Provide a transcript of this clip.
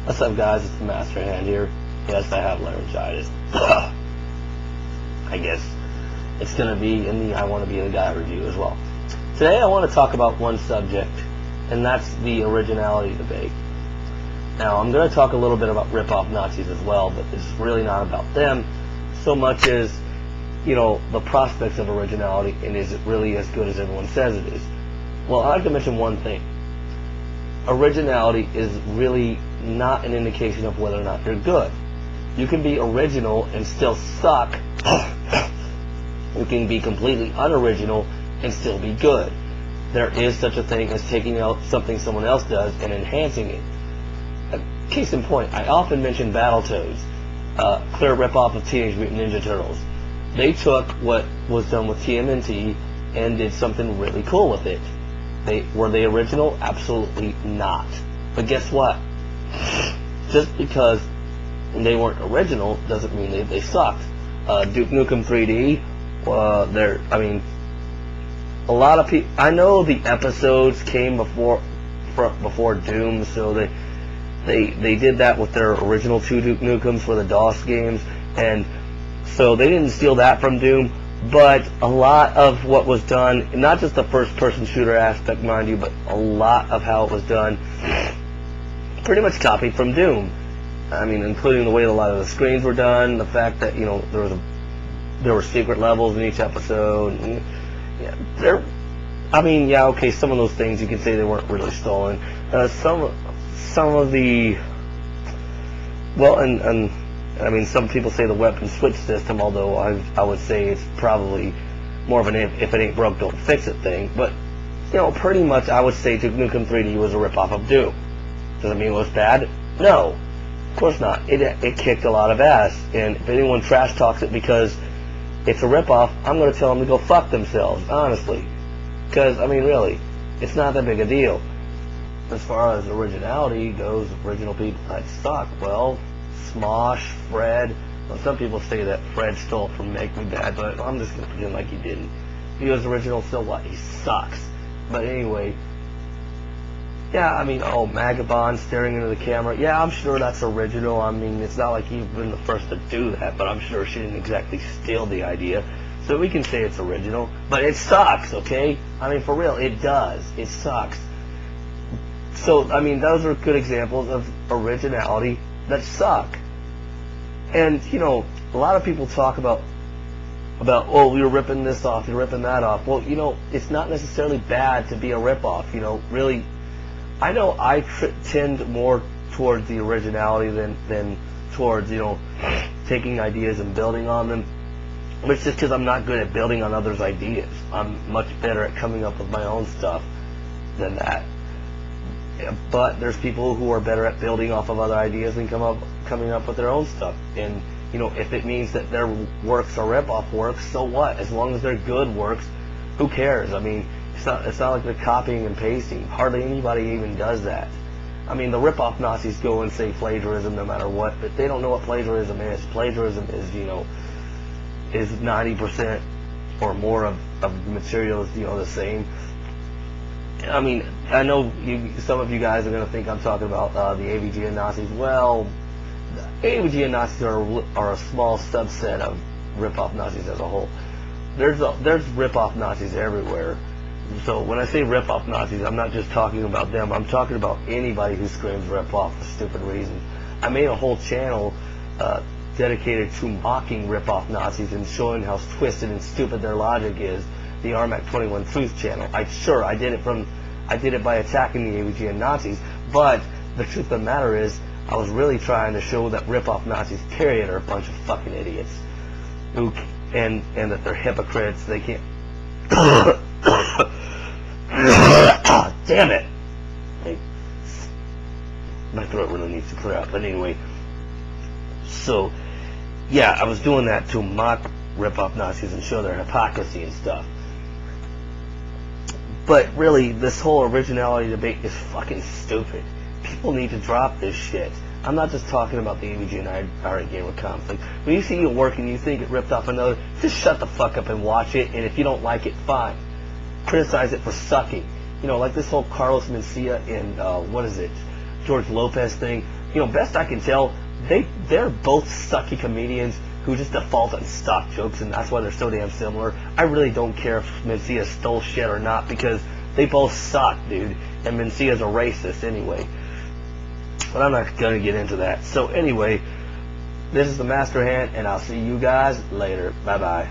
What's up, guys? It's the Master Hand here. Yes, I have laryngitis. I guess it's going to be in the I Want to Be the Guy review as well. Today I want to talk about one subject, and that's the originality debate. Now, I'm going to talk a little bit about rip-off Nazis as well, but it's really not about them so much as, the prospects of originality, and is it really as good as everyone says it is? Well, I'd like to mention one thing. Originality is really not an indication of whether or not you're good. You can be original and still suck. You can be completely unoriginal and still be good. There is such a thing as taking out something someone else does and enhancing it. Case in point, I often mention Battletoads, clear ripoff of Teenage Mutant Ninja Turtles. They took what was done with TMNT and did something really cool with it. Were they original? Absolutely not. But guess what? Just because they weren't original doesn't mean they sucked. Duke Nukem 3D, a lot of people. I know the episodes came before Doom, so they did that with their original 2 Duke Nukems for the DOS games, and so they didn't steal that from Doom. But a lot of what was done, not just the first-person shooter aspect, mind you, but a lot of how it was done, pretty much copied from Doom. I mean, including the way a lot of the screens were done, the fact that there were secret levels in each episode. And, okay, some of those things you can say they weren't really stolen. Some of the, some people say the weapon switch system, although I would say it's probably more of an if it ain't broke, don't fix it thing. But, pretty much I would say Duke Nukem 3D was a ripoff of Doom. Does it mean it was bad? No, of course not. It kicked a lot of ass, and if anyone trash talks it because it's a ripoff, I'm going to tell them to go fuck themselves, honestly. Because, really, it's not that big a deal. As far as originality goes, original people that suck. Well, Smosh, Fred. Well, some people say that Fred stole from Make Me Bad, but I'm just going to pretend like he didn't. He was original, so what? He sucks. But anyway, Magabon staring into the camera. Yeah, I'm sure that's original. It's not like you've been the first to do that, but I'm sure she didn't exactly steal the idea. So we can say it's original. But it sucks, okay? For real, it does. It sucks. So, those are good examples of originality that suck. And, a lot of people talk about, oh, you're ripping this off, you're ripping that off. Well, it's not necessarily bad to be a ripoff, really. I know I tend more towards the originality than towards, taking ideas and building on them. But it's just because I'm not good at building on others' ideas. I'm much better at coming up with my own stuff than that. But there's people who are better at building off of other ideas and coming up with their own stuff. And, if it means that their works are rip-off works, so what? As long as they're good works, who cares? It's not like they're copying and pasting. Hardly anybody even does that. The rip-off Nazis go and say plagiarism no matter what, but they don't know what plagiarism is. Plagiarism is, is 90% or more of the material is, the same. I know some of you guys are going to think I'm talking about the AVGN Nazis. Well, the AVGN Nazis are a small subset of rip-off Nazis as a whole. There's rip-off Nazis everywhere. So when I say rip-off Nazis, I'm not just talking about them. I'm talking about anybody who screams rip-off for stupid reasons. I made a whole channel dedicated to mocking rip-off Nazis and showing how twisted and stupid their logic is. The RMAC 21 Truth channel. I did it by attacking the AVGN Nazis, but the truth of the matter is, I was really trying to show that rip-off Nazis, period, are a bunch of fucking idiots, and that they're hypocrites. They can't. Damn it! My throat really needs to clear out. But anyway, so yeah, I was doing that to mock rip-off Nazis and show their hypocrisy and stuff. But really, this whole originality debate is fucking stupid. People need to drop this shit. I'm not just talking about the AVG and IRA Gamer conflict. When you see it work and you think it ripped off another, just shut the fuck up and watch it, and if you don't like it, fine. Criticize it for sucking. Like this whole Carlos Mencia and, George Lopez thing. best I can tell, they're both sucky comedians who just default on stock jokes, and that's why they're so damn similar. I really don't care if Mencia stole shit or not, because they both suck, dude. And Mencia's a racist anyway. But I'm not gonna get into that. So anyway, this is the Master Hand, and I'll see you guys later. Bye bye.